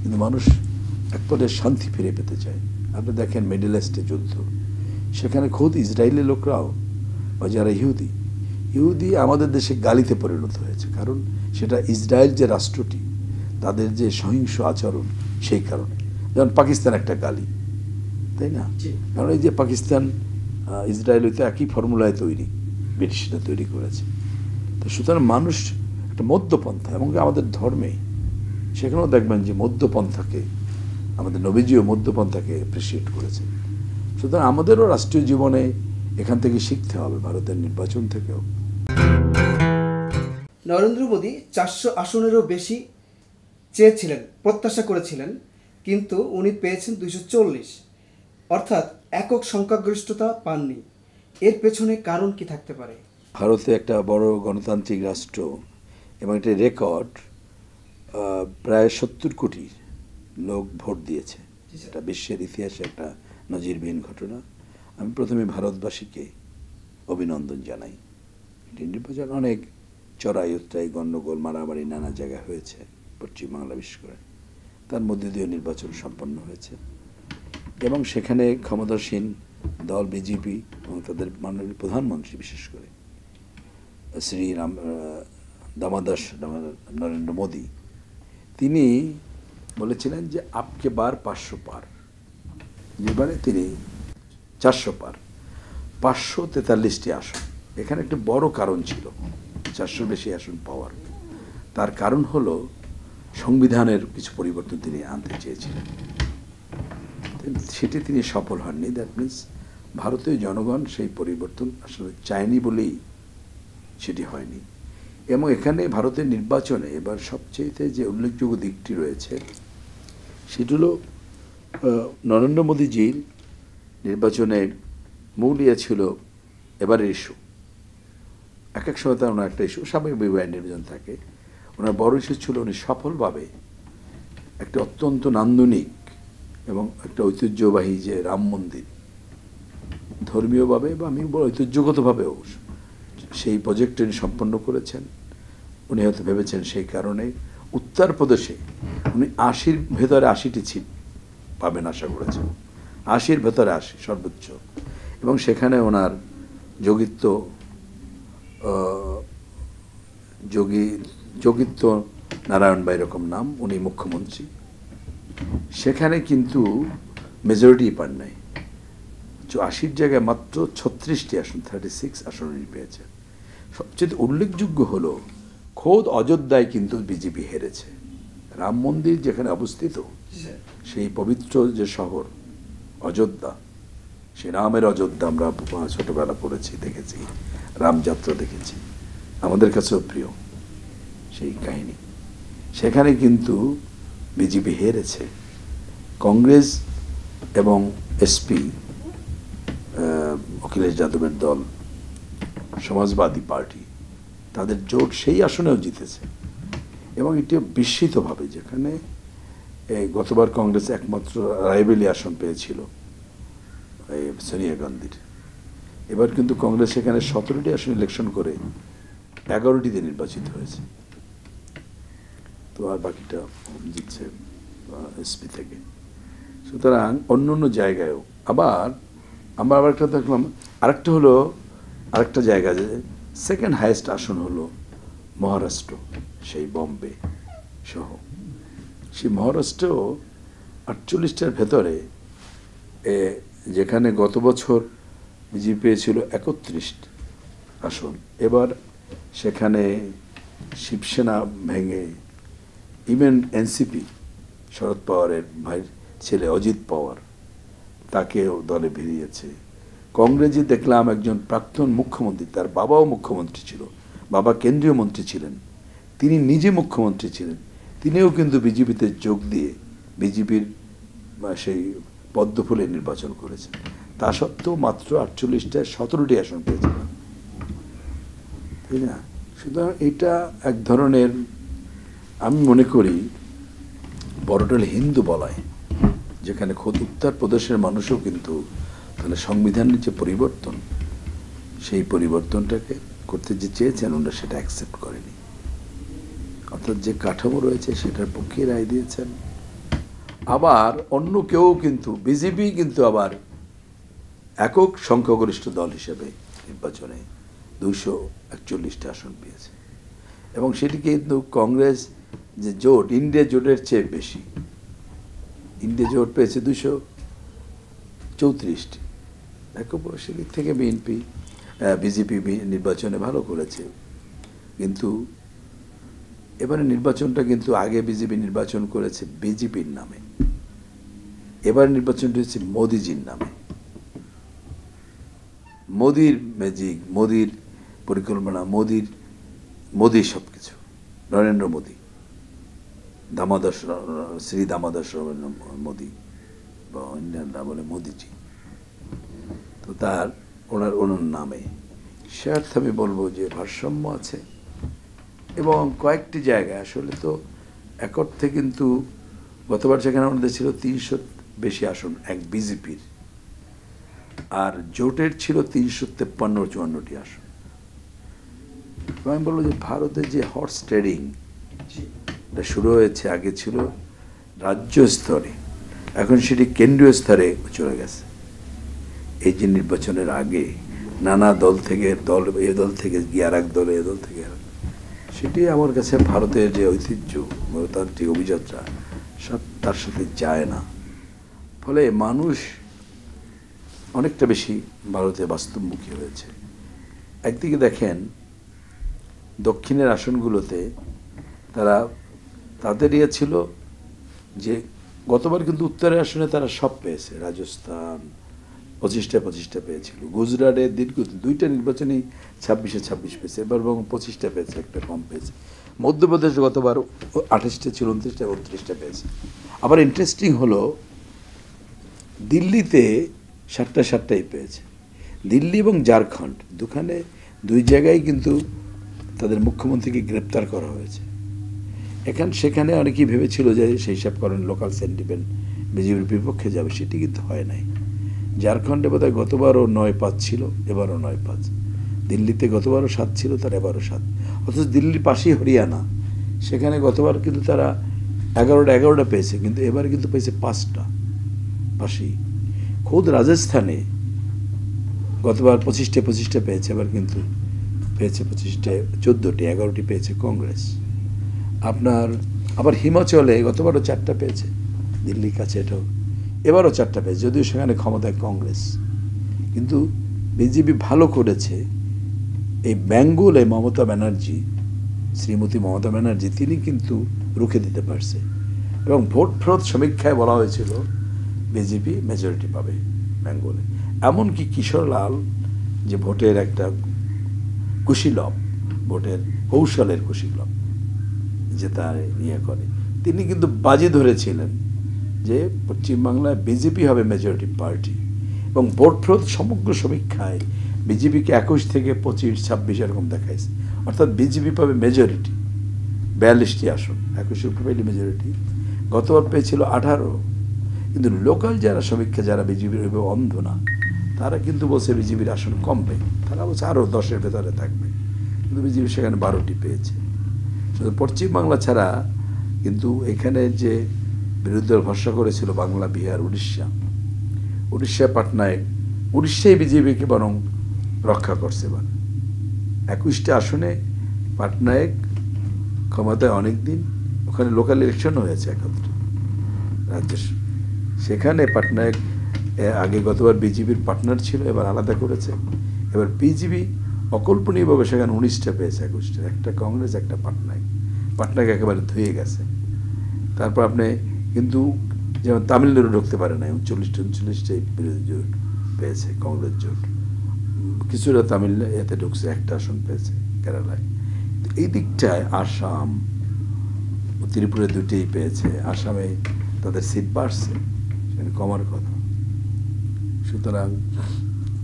কিন্তু মানুষ এক পর্যায়ে শান্তি ফিরে পেতে চায়। আপনি দেখেন মিডল ইস্টে যুদ্ধ, সেখানে খোদ ইসরায়েলের লোকরাও বা যারা ইহুদি আমাদের দেশে গালিতে পরিণত হয়েছে, কারণ সেটা ইসরায়েল যে রাষ্ট্রটি তাদের যে সহিংস আচরণ সেই কারণে। যেমন পাকিস্তান একটা গালি, তাই না? কারণ এই যে পাকিস্তান ইসরায়েল হয়তো একই ফর্মুলায় তৈরি, ব্রিটিশরা তৈরি করেছে। তো সুতরাং মানুষ একটা মধ্যপন্থা, এবং আমাদের ধর্মে সেখানেও দেখবেন যে মধ্যপন্থাকে, আমাদের নবীজিও মধ্যপন্থাকে অ্যাপ্রিসিয়েট করেছেন। সুতরাং আমাদেরও রাষ্ট্রীয় জীবনে এখান থেকে শিখতে হবে, ভারতের নির্বাচন থেকেও। নরেন্দ্র মোদী 400 আসনেরও বেশি চেয়েছিলেন, প্রত্যাশা করেছিলেন, কিন্তু উনি পেয়েছেন 240, অর্থাৎ একক সংখ্যাগরিষ্ঠতা পাননি। এর পেছনে কারণ কি থাকতে পারে? ভারতে একটা বড় গণতান্ত্রিক রাষ্ট্র এবং একটা রেকর্ড, প্রায় 70 কোটি লোক ভোট দিয়েছে। এটা বিশ্বের ইতিহাসে একটা নজিরবিহীন ঘটনা। আমি প্রথমে ভারতবাসীকে অভিনন্দন জানাই। এটি নির্বাচন অনেক চড়াই উত্তরাই, গণ্ডগোল, মারামারি নানা জায়গায় হয়েছে, পশ্চিমবাংলা বিশেষ করে। তার মধ্যে দিয়ে নির্বাচন সম্পন্ন হয়েছে এবং সেখানে ক্ষমতাসীন দল বিজেপি এবং তাদের মাননীয় প্রধানমন্ত্রী বিশেষ করে শ্রী দামোদর নরেন্দ্র মোদী, তিনি বলেছিলেন যে আপকে বার 500 পার, যেবারে তিনি 400 পার, 543টি আসন। এখানে একটা বড় কারণ ছিল 400 বেশি আসন পাওয়ার। তার কারণ হলো সংবিধানের কিছু পরিবর্তন তিনি আনতে চেয়েছিলেন, সেটি তিনি সফল হননি। দ্যাট মিনস ভারতীয় জনগণ সেই পরিবর্তন আসলে চায়নি বলেই সেটি হয়নি। এবং এখানে ভারতের নির্বাচনে এবার সবচেয়ে যে উল্লেখযোগ্য দিকটি রয়েছে সেটি হলো নরেন্দ্র মোদীজির নির্বাচনের মূল ছিল এবারের ইস্যু। এক এক সময় তার ওনার একটা ইস্যু, স্বাভাবিক বিবাহের নির্বাচন থাকে, ওনার বড় ইস্যু ছিল উনি সফলভাবে একটা অত্যন্ত নান্দনিক এবং একটা ঐতিহ্যবাহী যে রাম মন্দির, ধর্মীয়ভাবে বা আমি বড় ঐতিহ্যগতভাবেও সেই প্রজেক্ট উনি সম্পন্ন করেছেন। উনি হয়তো ভেবেছেন সেই কারণে উত্তরপ্রদেশে উনি 80-র ভেতরে 80টি সিট পাবেন আশা করেছেন, 80-র ভেতরে 80 সর্বোচ্চ। এবং সেখানে ওনার যোগিত্ব নারায়ণ বা এরকম নাম, উনি মুখ্যমন্ত্রী। সেখানে কিন্তু মেজরিটি পান নাই, 80-র জায়গায় মাত্র 36টি আসন, 36 আসন উনি পেয়েছেন। সবচেয়ে উল্লেখযোগ্য হলো খোদ অযোধ্যায় কিন্তু বিজেপি হেরেছে। রাম মন্দির যেখানে অবস্থিত, সেই পবিত্র যে শহর অযোধ্যা, সে রামের অযোধ্যা, আমরা ছোটবেলা পড়েছি, দেখেছি, রামযাত্রা দেখেছি, আমাদের কাছেও প্রিয় সেই কাহিনী। সেখানে কিন্তু বিজেপি হেরেছে। কংগ্রেস এবং এসপি, অখিলেশ যাদবের দল, সমাজবাদী পার্টি, তাদের জোট সেই আসনেও জিতেছে। এবং এটি বিস্মিতভাবে, যেখানে গতবার কংগ্রেস একমাত্র রায়বেলি আসন পেয়েছিল এই সোনিয়া গান্ধীর, এবার কিন্তু কংগ্রেস সেখানে 17টি আসন ইলেকশন করে 11টিতে নির্বাচিত হয়েছে। তো আর বাকিটা জিতছে এসপি থেকে। সুতরাং অন্য অন্য জায়গায়ও আমরা আবার একটা দেখলাম, আরেকটা জায়গা যে সেকেন্ড হাইয়েস্ট আসন হলো মহারাষ্ট্র, সেই বম্বে সহ। সেই মহারাষ্ট্রেও 48টার ভেতরে, যেখানে গত বছর বিজেপি পেয়েছিল 31 আসন, এবার সেখানে শিবসেনা ভেঙে ইভেন এনসিপি, শরদ পাওয়ারের ভাই ছেলে অজিত পাওয়ার, তাকেও দলে ভিড়িয়েছে। কংগ্রেসে দেখলাম একজন প্রাক্তন মুখ্যমন্ত্রী, তার বাবাও মুখ্যমন্ত্রী ছিল, বাবা কেন্দ্রীয় মন্ত্রী ছিলেন, তিনি নিজে মুখ্যমন্ত্রী ছিলেন, তিনিও কিন্তু বিজেপিতে যোগ দিয়ে বিজেপির সেই পদ্মফুলে নির্বাচন করেছেন। তা সত্ত্বেও মাত্র 48টায় 17টি আসন পেয়েছিলেন, তাই না? সুতরাং এটা এক ধরনের, আমি মনে করি বড়টাল হিন্দু বলায়, যেখানে খোদ উত্তরপ্রদেশের মানুষও কিন্তু তাহলে সংবিধানের যে পরিবর্তন, সেই পরিবর্তনটাকে করতে যে চেয়েছেন ওনারা সেটা অ্যাকসেপ্ট করেনি। অর্থাৎ যে কাঠামো রয়েছে সেটার পক্ষে রায় দিয়েছেন আবার অন্য কেউ কিন্তু বিজেপি কিন্তু আবার একক সংখ্যাগরিষ্ঠ দল হিসেবে নির্বাচনে 241টা আসন পেয়েছে, এবং সেটি কিন্তু কংগ্রেস যে জোট, ইন্ডিয়া জোটের চেয়ে বেশি। ইন্ডিয়া জোট পেয়েছে 234টি। সেদিক থেকে বিজেপি নির্বাচনে ভালো করেছে। কিন্তু এবারে নির্বাচনটা কিন্তু আগে বিজেপি নির্বাচন করেছে বিজেপির নামে, এবার নির্বাচনটি হচ্ছে মোদিজির নামে। মোদির ম্যাজিক, মোদির পরিকল্পনা, মোদির সব কিছু। নরেন্দ্র মোদি, শ্রী দামোদর মোদি বা অন্যান্যরা বলে মোদিজি, তো ওনার নামে। সে অর্থে আমি বলবো যে ভারসাম্য আছে, এবং কয়েকটি জায়গায় আসলে তো এক অর্থে কিন্তু গতবার যেখানে আমাদের ছিল 300 বেশি আসন এক বিজেপির, আর জোটের ছিল 353-54টি আসন। আমি বলবো যে ভারতে যে হর্স ট্রেডিং এটা শুরু হয়েছে, আগে ছিল রাজ্য স্তরে, এখন সেটি কেন্দ্রীয় স্তরে চলে গেছে। এই যে নির্বাচনের আগে নানা দল থেকে এ দল থেকে গিয়ে আর এক দলে, এ দল থেকে সেটি আমার কাছে ভারতের যে ঐতিহ্য, গণতান্ত্রিক অভিযাত্রা সব তার সাথে যায় না। ফলে মানুষ অনেকটা বেশি ভারতে বাস্তবমুখী হয়েছে। একদিকে দেখেন দক্ষিণের আসনগুলোতে তাদের ইয়ে ছিল যে গতবার কিন্তু উত্তরের আসনে তারা সব পেয়েছে, রাজস্থান 25টা পেয়েছিল, গুজরাটে দীর্ঘ 2টা নির্বাচনেই 26 পেয়েছে, এবার এবং 25টা পেয়েছে, একটা কম পেয়েছে। মধ্যপ্রদেশ গতবার 28টা ছিল, 29টা পেয়েছে। আবার ইন্টারেস্টিং হলো দিল্লিতে 7টাই পেয়েছে। দিল্লি এবং ঝাড়খণ্ড দুই জায়গায় কিন্তু তাদের মুখ্যমন্ত্রীকে গ্রেপ্তার করা হয়েছে। সেখানে অনেকেই ভেবেছিল যে সেই হিসাব করেন লোকাল সেন্টিমেন্ট বিজেপির বিপক্ষে যাবে, সেটি কিন্তু হয় নাই। ঝাড়খণ্ডে বোধহয় গতবারও 9-5 ছিল, এবারও 9-5। দিল্লিতে গতবারও 7 ছিল, তার এবারও 7। অথচ দিল্লির পাশেই হরিয়ানা, সেখানে গতবার কিন্তু তারা 11টা পেয়েছে, কিন্তু এবারে কিন্তু পেয়েছে 5টা পাশেই। খোদ রাজস্থানে গতবার 25টা পেয়েছে, এবার কিন্তু পেয়েছে 14টি, 11টি পেয়েছে কংগ্রেস। আবার হিমাচলে গতবারও 4টা পেয়েছে, দিল্লির কাছে এটাও, এবারও 4টা পেয়েছে, যদিও সেখানে ক্ষমতায় কংগ্রেস। কিন্তু বিজেপি ভালো করেছে, এই বেঙ্গলে শ্রীমতী মমতা ব্যানার্জি তিনি কিন্তু রুখে দিতে পারছে, এবং ভোট সমীক্ষায় বলা হয়েছিল বিজেপি মেজরিটি পাবে বেঙ্গলে। এমনকি কিশোরলাল যে ভোটের একটা কুশীলব, ভোটের কৌশলের কুশীলব যে তার ইয়ে করে, তিনি কিন্তু বাজি ধরেছিলেন যে পশ্চিমবাংলায় বিজেপি হবে মেজরিটি পার্টি, এবং ভোট সমগ্র সমীক্ষায় বিজেপিকে 21 থেকে 25-26 এরকম দেখাইছে। অর্থাৎ বিজেপি পাবে মেজরিটি, 42টি আসন, 21 পাইলে মেজরিটি। গতবার পেয়েছিল 18। কিন্তু লোকাল সমীক্ষা যারা বিজেপির অন্ধ না, তারা কিন্তু বলছে বিজেপির আসন কমবে, তারা বলছে আরও 10-এর ভেতরে থাকবে, কিন্তু বিজেপি সেখানে 12টি পেয়েছে। শুধু পশ্চিমবাংলা ছাড়া কিন্তু এখানে যে বিরুদ্ধে ভরসা করেছিল বাংলা, বিহার, উড়িষ্যা পাটনায়, উড়িষ্যায় বিজেপিকে বরং রক্ষা করছে। এবার 21টা আসনে পাটনায়ক ক্ষমতায় অনেক দিন, ওখানে লোকাল ইলেকশনও হয়েছে একত্রে রাজ্যের, সেখানে পাটনায়ক আগে গতবার বিজেপির পার্টনার ছিল, এবার আলাদা করেছে। এবার বিজেপি অকল্পনীয়ভাবে সেখানে 19টা পেয়েছে, 21টা, একটা কংগ্রেস, একটা পাটনায়ক একেবারে ধুয়ে গেছে। তারপর আপনি কিন্তু যেমন তামিলনাড়ু ঢুকতে পারে না, 39টাই বিরোধী জোট পেয়েছে, কংগ্রেস জোট। কিছুটা এতে ঢুকছে, একটা আসন পেয়েছে কেরালায়। এই দিকটায় আসাম, ত্রিপুরা 2টিই পেয়েছে, আসামে তাদের সিট বাড়ছে, সেখানে কমার কথা। সুতরাং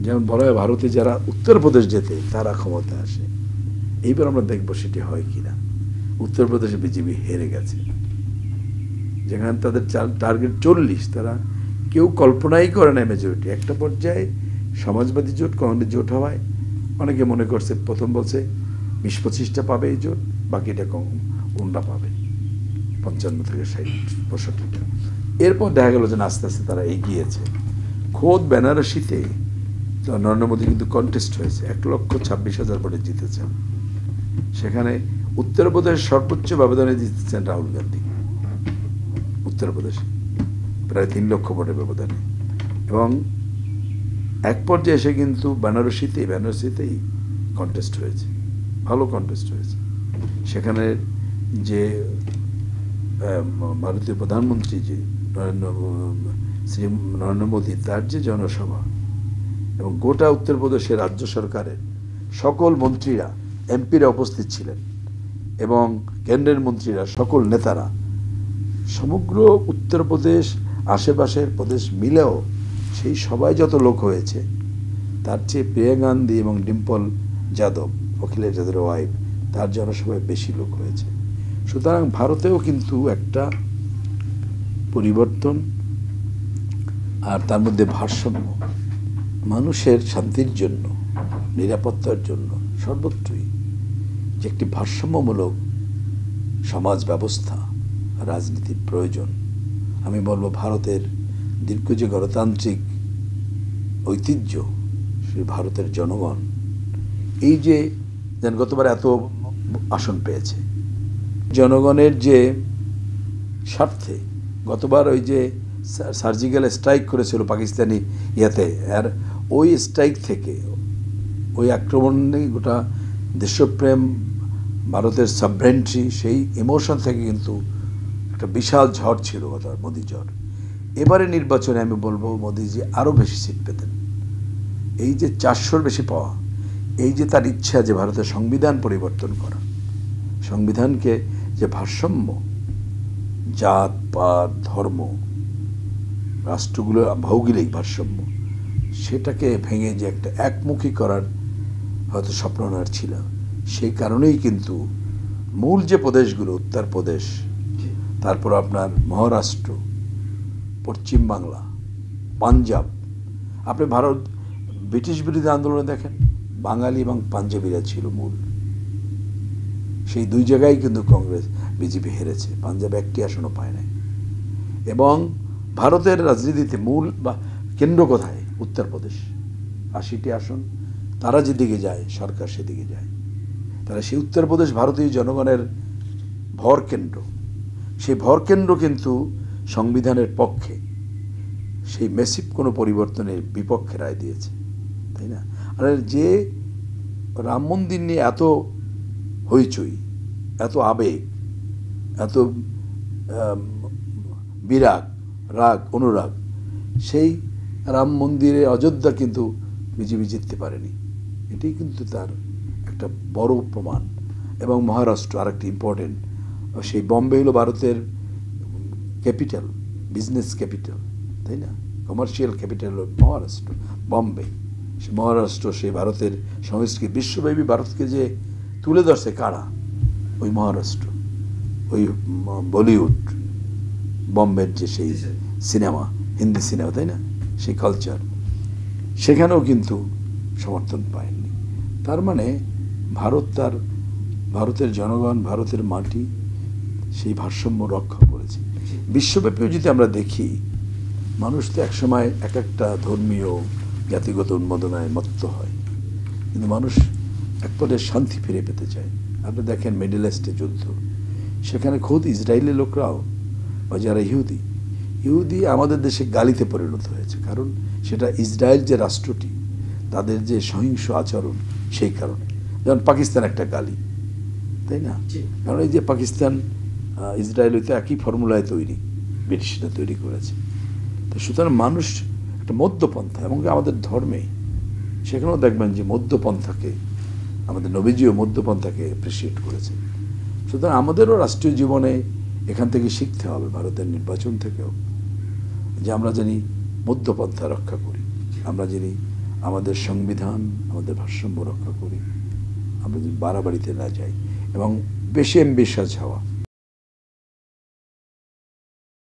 যেমন বলা হয় ভারতে যারা উত্তরপ্রদেশ যেতে তারা ক্ষমতা আসে, এইবার আমরা দেখবো সেটি হয় কিনা। উত্তরপ্রদেশে বিজেপি হেরে গেছে, যেখানে তাদের টার্গেট 40, তারা কেউ কল্পনাই করে না মেজরিটি। একটা পর্যায়ে সমাজবাদী জোট, কংগ্রেস জোট হওয়ায় অনেকে মনে করছে, প্রথম বলছে 20-25টা পাবে এই জোট, বাকিটা অন্যরা পাবে 55 থেকে 60-65টা। এরপর দেখা গেল যে আস্তে আস্তে তারা এগিয়েছে। খোদ বেনারসিতে তো নরেন্দ্র মোদী কিন্তু কন্টেস্ট হয়েছে, 1,26,000 ভোটে জিতেছেন। সেখানে উত্তরপ্রদেশ সর্বোচ্চ ব্যবধানে জিতেছেন রাহুল গান্ধী, উত্তরপ্রদেশে প্রায় 3 লক্ষ ভোটের ব্যবধানে। এবং এক পর্যায়ে এসে কিন্তু বেনারসিতেই কন্টেস্ট হয়েছে, ভালো কন্টেস্ট হয়েছে। সেখানে যে ভারতীয় প্রধানমন্ত্রী যে শ্রী নরেন্দ্র মোদী, তার যে জনসভা, এবং গোটা উত্তরপ্রদেশের রাজ্য সরকারের সকল মন্ত্রীরা, এমপিরা উপস্থিত ছিলেন, এবং কেন্দ্রের মন্ত্রীরা, সকল নেতারা, সমগ্র উত্তরপ্রদেশ আশেপাশের প্রদেশ মিলেও সেই সবাই যত লোক হয়েছে, তার চেয়ে প্রিয়াঙ্কা গান্ধী এবং ডিম্পল যাদব, অখিলেশ যাদবের ওয়াইফ, তার জনসভায় বেশি লোক হয়েছে। সুতরাং ভারতেও কিন্তু একটা পরিবর্তন, আর তার মধ্যে ভারসাম্য, মানুষের শান্তির জন্য, নিরাপত্তার জন্য সর্বত্রই যে একটি ভারসাম্যমূলক সমাজ ব্যবস্থা, রাজনীতির প্রয়োজন। আমি বলবো ভারতের দীর্ঘ যে গণতান্ত্রিক ঐতিহ্য, সেই ভারতের জনগণ এই যে যেন গতবার এত আসন পেয়েছে, জনগণের যে স্বার্থে গতবার ওই যে সার্জিক্যাল স্ট্রাইক করেছিল পাকিস্তানি ইয়াতে, আর ওই স্ট্রাইক থেকে, ওই আক্রমণে গোটা দেশপ্রেম, ভারতের সাবভেন্ট্রি, সেই ইমোশন থেকে কিন্তু একটা বিশাল ঝড় ছিল গতবার, মোদী ঝড়। এবারে নির্বাচনে আমি বলবো মোদীজি আরও বেশি সিট পেতেন। এই যে 400-র বেশি পাওয়া, এই যে তার ইচ্ছা যে ভারতের সংবিধান পরিবর্তন করা, সংবিধানকে যে ভারসাম্য, জাত পাত ধর্ম, রাষ্ট্রগুলোর ভৌগোলিক ভারসাম্য, সেটাকে ভেঙে যে একটা একমুখী করার হয়তো স্বপ্ন ওনার ছিল। সেই কারণেই কিন্তু মূল যে প্রদেশগুলো, উত্তরপ্রদেশ, তারপর আপনার মহারাষ্ট্র, পশ্চিম বাংলা, পাঞ্জাব, আপনি ভারত ব্রিটিশ বিরোধী আন্দোলনে দেখেন বাঙালি এবং পাঞ্জাবিরা ছিল মূল। সেই 2 জায়গায় কিন্তু কংগ্রেস বিজেপি হেরেছে, পাঞ্জাবে 1টি আসনও পায় নাই। এবং ভারতের রাজনীতিতে মূল বা কেন্দ্র কোথায়? উত্তরপ্রদেশ, 80টি আসন। তারা যেদিকে যায় সরকার সেদিকে যায়। তাহলে সেই উত্তরপ্রদেশ ভারতীয় জনগণের ভর কেন্দ্র, সেই ভর কেন্দ্র কিন্তু সংবিধানের পক্ষে, সেই মেসিভ কোনো পরিবর্তনের বিপক্ষে রায় দিয়েছে, তাই না? আর যে রাম মন্দির নিয়ে এত হইচই, এত আবেগ, এত বিরাগ, রাগ, অনুরাগ, সেই রাম মন্দিরে অযোধ্যা কিন্তু বিজেপি জিততে পারেনি। এটাই কিন্তু তার একটা বড় প্রমাণ। এবং মহারাষ্ট্র আরেকটি ইম্পর্টেন্ট, সেই বম্বে হলো ভারতের ক্যাপিটাল, বিজনেস ক্যাপিটাল, তাই না? কমার্শিয়াল ক্যাপিটাল হলো মহারাষ্ট্র, বম্বে। সে মহারাষ্ট্র, সেই ভারতের সংস্কৃতি বিশ্বব্যাপী ভারতকে যে তুলে ধরছে কারা? ওই মহারাষ্ট্র, ওই বলিউড, বম্বের যে সেই সিনেমা, হিন্দি সিনেমা, তাই না? সেই কালচার, সেখানেও কিন্তু সমর্থন পায়নি। তার মানে ভারতের জনগণ, ভারতের মাটি সেই ভারসাম্য রক্ষা করেছে। বিশ্বব্যাপীও যদি আমরা দেখি, মানুষ তো একসময় এক একটা ধর্মীয় জাতিগত উন্মাদনায় মত্ত হয়, কিন্তু মানুষ এক পর্যায়ে শান্তি ফিরে পেতে চায়। আপনি দেখেন মিডল ইস্টে যুদ্ধ, সেখানে খোদ ইসরায়েলের লোকরাও, বা যারা ইহুদি আমাদের দেশে গালিতে পরিণত হয়েছে, কারণ সেটা ইসরায়েল যে রাষ্ট্রটি, তাদের যে সহিংস আচরণ, সেই কারণে। যেমন পাকিস্তান একটা গালি, তাই না? কারণ এই যে পাকিস্তান ইসরায়েল হইতে একই ফর্মুলায় তৈরি, ব্রিটিশরা তৈরি করেছে। তো সুতরাং মানুষ একটা মধ্যপন্থা, এবং আমাদের ধর্মে সেখানেও দেখবেন যে মধ্যপন্থাকে, আমাদের নবীজিও মধ্যপন্থাকে অ্যাপ্রিসিয়েট করেছে। সুতরাং আমাদেরও রাষ্ট্রীয় জীবনে এখান থেকে শিখতে হবে, ভারতের নির্বাচন থেকেও, যে আমরা জানি মধ্যপন্থা রক্ষা করি, আমরা জানি আমাদের সংবিধান, আমাদের ভারসাম্য রক্ষা করি, আমরা যদি বাড়াবাড়িতে না যাই এবং বেশি অ্যাম্বিশাস হওয়া,